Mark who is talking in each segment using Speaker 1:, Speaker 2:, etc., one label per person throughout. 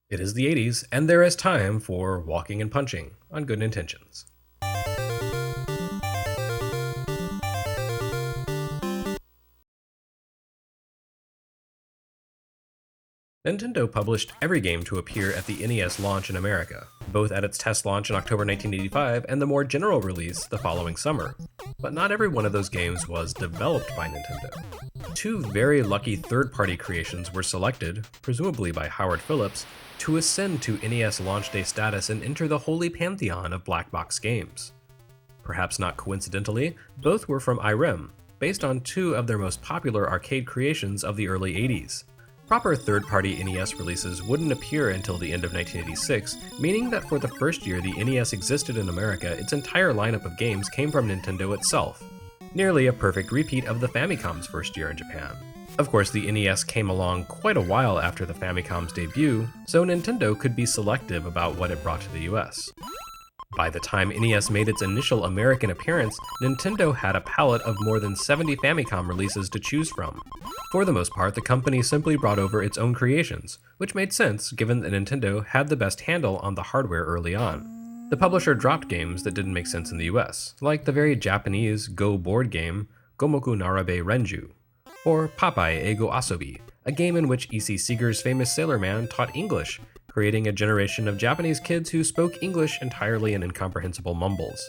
Speaker 1: It is the 80s, and there is time for walking and punching on Good Intentions. Nintendo published every game to appear at the NES launch in America, both at its test launch in October 1985 and the more general release the following summer. But not every one of those games was developed by Nintendo. Two very lucky third-party creations were selected, presumably by Howard Phillips, to ascend to NES launch day status and enter the holy pantheon of black box games. Perhaps not coincidentally, both were from Irem, based on two of their most popular arcade creations of the early 80s. Proper third-party NES releases wouldn't appear until the end of 1986, meaning that for the first year the NES existed in America, its entire lineup of games came from Nintendo itself. Nearly a perfect repeat of the Famicom's first year in Japan. Of course, the NES came along quite a while after the Famicom's debut, so Nintendo could be selective about what it brought to the US. By the time NES made its initial American appearance, Nintendo had a palette of more than 70 Famicom releases to choose from. For the most part, the company simply brought over its own creations, which made sense given that Nintendo had the best handle on the hardware early on. The publisher dropped games that didn't make sense in the US, like the very Japanese Go board game Gomoku Narabe Renju, or Popeye Ego Asobi, a game in which E.C. Seeger's famous sailor man taught English, creating a generation of Japanese kids who spoke English entirely in incomprehensible mumbles.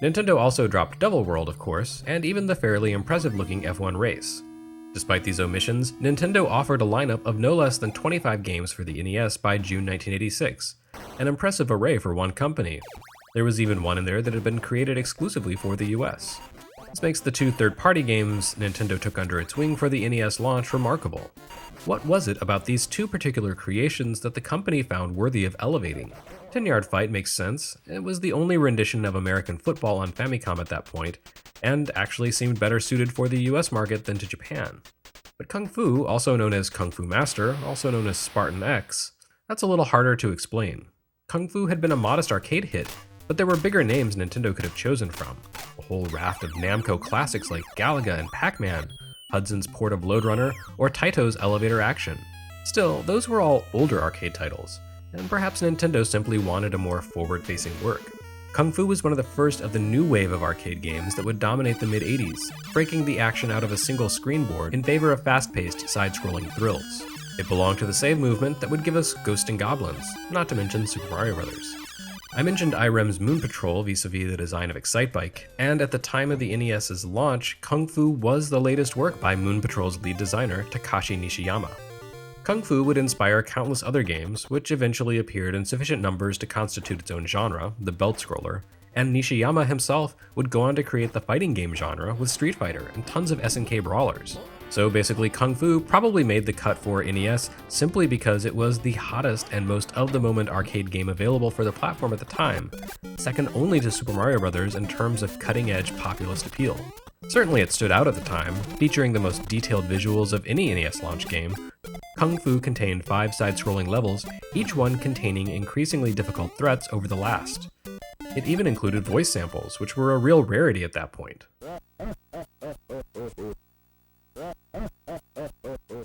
Speaker 1: Nintendo also dropped Devil World, of course, and even the fairly impressive-looking F1 race. Despite these omissions, Nintendo offered a lineup of no less than 25 games for the NES by June 1986, an impressive array for one company. There was even one in there that had been created exclusively for the US. This makes the two third-party games Nintendo took under its wing for the NES launch remarkable. What was it about these two particular creations that the company found worthy of elevating? 10-Yard Fight makes sense. It was the only rendition of American football on Famicom at that point, and actually seemed better suited for the US market than to Japan. But Kung Fu, also known as Kung Fu Master, also known as Spartan X, that's a little harder to explain. Kung Fu had been a modest arcade hit, but there were bigger names Nintendo could have chosen from. A whole raft of Namco classics like Galaga and Pac-Man, Hudson's port of Lode Runner, or Taito's Elevator Action. Still, those were all older arcade titles, and perhaps Nintendo simply wanted a more forward-facing work. Kung Fu was one of the first of the new wave of arcade games that would dominate the mid-80s, breaking the action out of a single screen board in favor of fast-paced, side-scrolling thrills. It belonged to the same movement that would give us Ghosts and Goblins, not to mention Super Mario Bros. I mentioned Irem's Moon Patrol vis-a-vis the design of Excitebike, and at the time of the NES's launch, Kung Fu was the latest work by Moon Patrol's lead designer, Takashi Nishiyama. Kung Fu would inspire countless other games, which eventually appeared in sufficient numbers to constitute its own genre, the belt-scroller, and Nishiyama himself would go on to create the fighting game genre with Street Fighter and tons of SNK brawlers. So basically, Kung Fu probably made the cut for NES simply because it was the hottest and most of-the-moment arcade game available for the platform at the time, second only to Super Mario Bros. In terms of cutting-edge populist appeal. Certainly it stood out at the time, featuring the most detailed visuals of any NES launch game. Kung Fu contained 5 side-scrolling levels, each one containing increasingly difficult threats over the last. It even included voice samples, which were a real rarity at that point.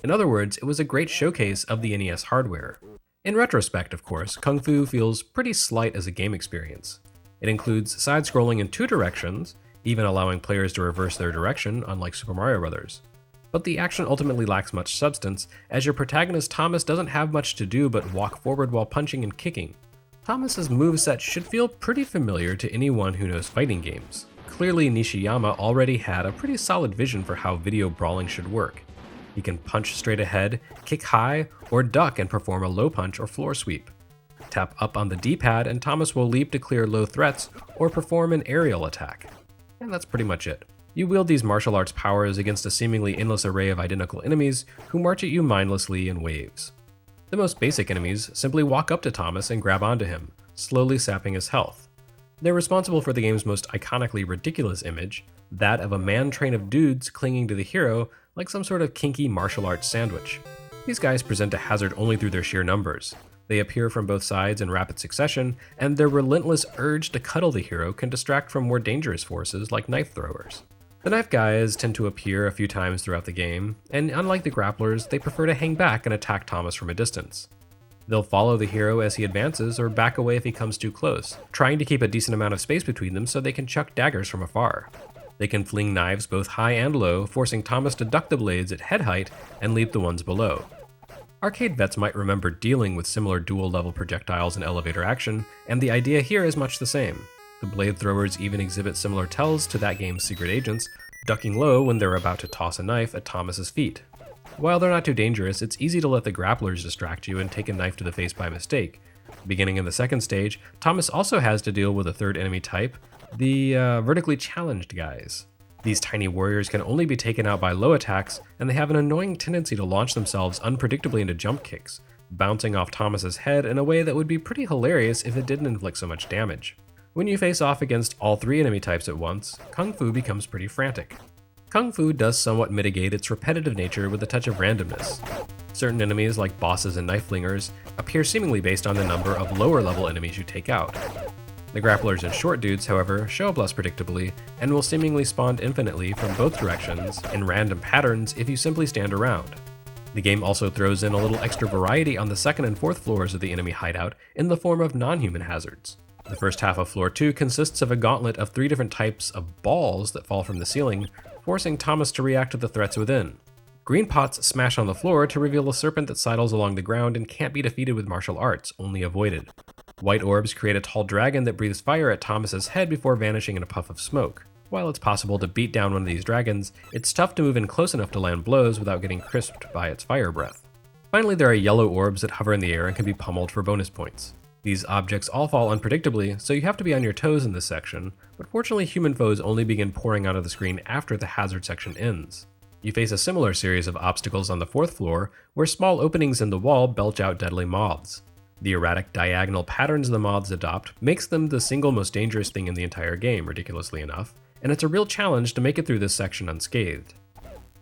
Speaker 1: In other words, it was a great showcase of the NES hardware. In retrospect, of course, Kung Fu feels pretty slight as a game experience. It includes side-scrolling in 2 directions, even allowing players to reverse their direction, unlike Super Mario Bros. But the action ultimately lacks much substance, as your protagonist Thomas doesn't have much to do but walk forward while punching and kicking. Thomas's moveset should feel pretty familiar to anyone who knows fighting games. Clearly, Nishiyama already had a pretty solid vision for how video brawling should work. He can punch straight ahead, kick high, or duck and perform a low punch or floor sweep. Tap up on the D-pad and Thomas will leap to clear low threats or perform an aerial attack. And that's pretty much it. You wield these martial arts powers against a seemingly endless array of identical enemies who march at you mindlessly in waves. The most basic enemies simply walk up to Thomas and grab onto him, slowly sapping his health. They're responsible for the game's most iconically ridiculous image, that of a man train of dudes clinging to the hero like some sort of kinky martial arts sandwich. These guys present a hazard only through their sheer numbers. They appear from both sides in rapid succession, and their relentless urge to cuddle the hero can distract from more dangerous forces like knife throwers. The knife guys tend to appear a few times throughout the game, and unlike the grapplers, they prefer to hang back and attack Thomas from a distance. They'll follow the hero as he advances or back away if he comes too close, trying to keep a decent amount of space between them so they can chuck daggers from afar. They can fling knives both high and low, forcing Thomas to duck the blades at head height and leap the ones below. Arcade vets might remember dealing with similar dual-level projectiles in elevator action, and the idea here is much the same. The blade throwers even exhibit similar tells to that game's secret agents, ducking low when they're about to toss a knife at Thomas's feet. While they're not too dangerous, it's easy to let the grapplers distract you and take a knife to the face by mistake. Beginning in the second stage, Thomas also has to deal with a third enemy type, the vertically challenged guys. These tiny warriors can only be taken out by low attacks, and they have an annoying tendency to launch themselves unpredictably into jump kicks, bouncing off Thomas's head in a way that would be pretty hilarious if it didn't inflict so much damage. When you face off against all three enemy types at once, Kung Fu becomes pretty frantic. Kung Fu does somewhat mitigate its repetitive nature with a touch of randomness. Certain enemies, like bosses and knife flingers, appear seemingly based on the number of lower level enemies you take out. The grapplers and short dudes, however, show up less predictably, and will seemingly spawn infinitely from both directions in random patterns if you simply stand around. The game also throws in a little extra variety on the second and fourth floors of the enemy hideout in the form of non-human hazards. The first half of floor 2 consists of a gauntlet of 3 different types of balls that fall from the ceiling, forcing Thomas to react to the threats within. Green pots smash on the floor to reveal a serpent that sidles along the ground and can't be defeated with martial arts, only avoided. White orbs create a tall dragon that breathes fire at Thomas's head before vanishing in a puff of smoke. While it's possible to beat down one of these dragons, it's tough to move in close enough to land blows without getting crisped by its fire breath. Finally, there are yellow orbs that hover in the air and can be pummeled for bonus points. These objects all fall unpredictably, so you have to be on your toes in this section, but fortunately human foes only begin pouring onto the screen after the hazard section ends. You face a similar series of obstacles on the fourth floor, where small openings in the wall belch out deadly moths. The erratic diagonal patterns the moths adopt makes them the single most dangerous thing in the entire game, ridiculously enough, and it's a real challenge to make it through this section unscathed.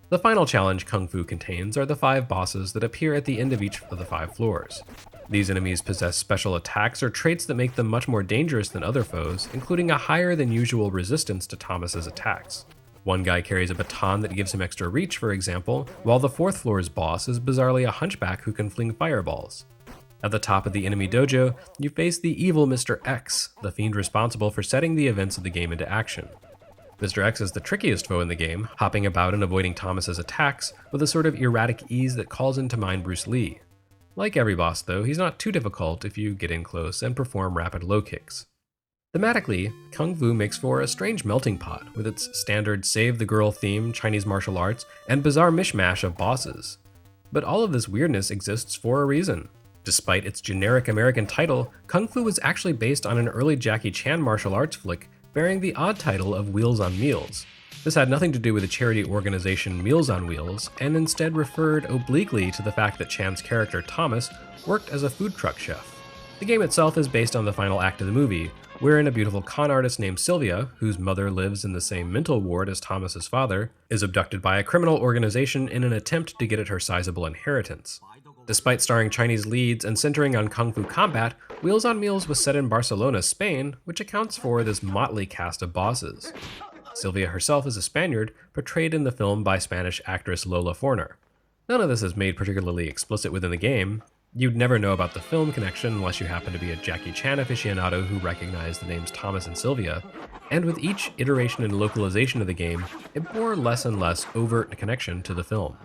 Speaker 1: The final challenge Kung Fu contains are the 5 bosses that appear at the end of each of the 5 floors. These enemies possess special attacks or traits that make them much more dangerous than other foes, including a higher than usual resistance to Thomas's attacks. One guy carries a baton that gives him extra reach, for example, while the 4th floor's boss is bizarrely a hunchback who can fling fireballs. At the top of the enemy dojo, you face the evil Mr. X, the fiend responsible for setting the events of the game into action. Mr. X is the trickiest foe in the game, hopping about and avoiding Thomas's attacks with a sort of erratic ease that calls into mind Bruce Lee. Like every boss though, he's not too difficult if you get in close and perform rapid low kicks. Thematically, Kung Fu makes for a strange melting pot, with its standard save the girl theme, Chinese martial arts, and bizarre mishmash of bosses. But all of this weirdness exists for a reason. Despite its generic American title, Kung Fu was actually based on an early Jackie Chan martial arts flick bearing the odd title of Wheels on Meals. This had nothing to do with the charity organization Meals on Wheels, and instead referred obliquely to the fact that Chan's character Thomas worked as a food truck chef. The game itself is based on the final act of the movie, wherein a beautiful con artist named Sylvia, whose mother lives in the same mental ward as Thomas's father, is abducted by a criminal organization in an attempt to get at her sizable inheritance. Despite starring Chinese leads and centering on Kung Fu combat, Wheels on Meals was set in Barcelona, Spain, which accounts for this motley cast of bosses. Sylvia herself is a Spaniard, portrayed in the film by Spanish actress Lola Forner. None of this is made particularly explicit within the game. You'd never know about the film connection unless you happen to be a Jackie Chan aficionado who recognized the names Thomas and Sylvia, and with each iteration and localization of the game, it bore less and less overt connection to the film.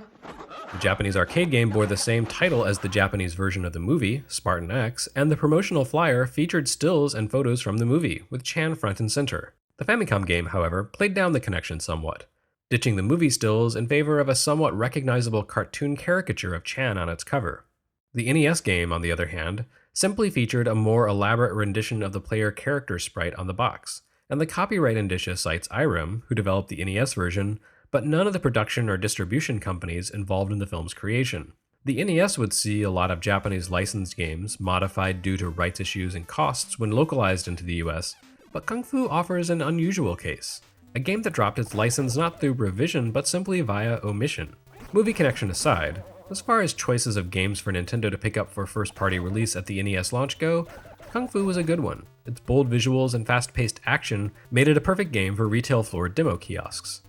Speaker 1: The Japanese arcade game bore the same title as the Japanese version of the movie, Spartan X, and the promotional flyer featured stills and photos from the movie, with Chan front and center. The Famicom game, however, played down the connection somewhat, ditching the movie stills in favor of a somewhat recognizable cartoon caricature of Chan on its cover. The NES game, on the other hand, simply featured a more elaborate rendition of the player character sprite on the box, and the copyright indicia cites Irem, who developed the NES version, but none of the production or distribution companies involved in the film's creation. The NES would see a lot of Japanese licensed games modified due to rights issues and costs when localized into the US, but Kung Fu offers an unusual case, a game that dropped its license not through revision but simply via omission. Movie connection aside, as far as choices of games for Nintendo to pick up for first-party release at the NES launch go, Kung Fu was a good one. Its bold visuals and fast-paced action made it a perfect game for retail floor demo kiosks.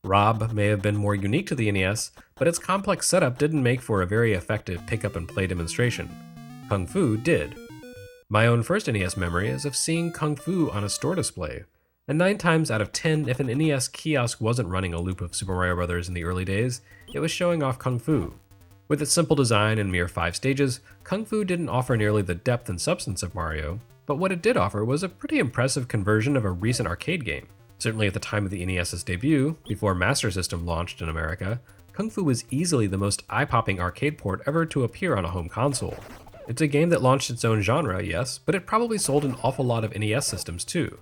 Speaker 1: Rob may have been more unique to the NES, but its complex setup didn't make for a very effective pick-up-and-play demonstration. Kung Fu did. My own first NES memory is of seeing Kung Fu on a store display, and 9 times out of 10, if an NES kiosk wasn't running a loop of Super Mario Bros. In the early days, it was showing off Kung Fu. With its simple design and mere 5 stages, Kung Fu didn't offer nearly the depth and substance of Mario, but what it did offer was a pretty impressive conversion of a recent arcade game. Certainly at the time of the NES's debut, before Master System launched in America, Kung Fu was easily the most eye-popping arcade port ever to appear on a home console. It's a game that launched its own genre, yes, but it probably sold an awful lot of NES systems too.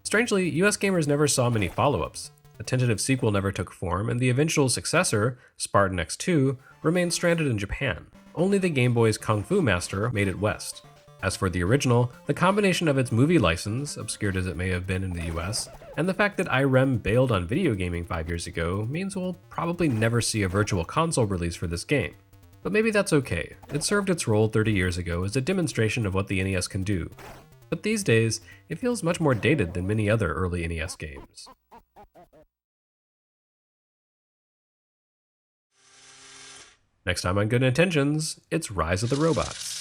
Speaker 1: Strangely, US gamers never saw many follow-ups. A tentative sequel never took form, and the eventual successor, Spartan X2, remained stranded in Japan. Only the Game Boy's Kung Fu Master made it west. As for the original, the combination of its movie license, obscured as it may have been in the US, and the fact that Irem bailed on video gaming 5 years ago means we'll probably never see a virtual console release for this game. But maybe that's okay. It served its role 30 years ago as a demonstration of what the NES can do. But these days, it feels much more dated than many other early NES games. Next time on Good Intentions, it's Rise of the Robots.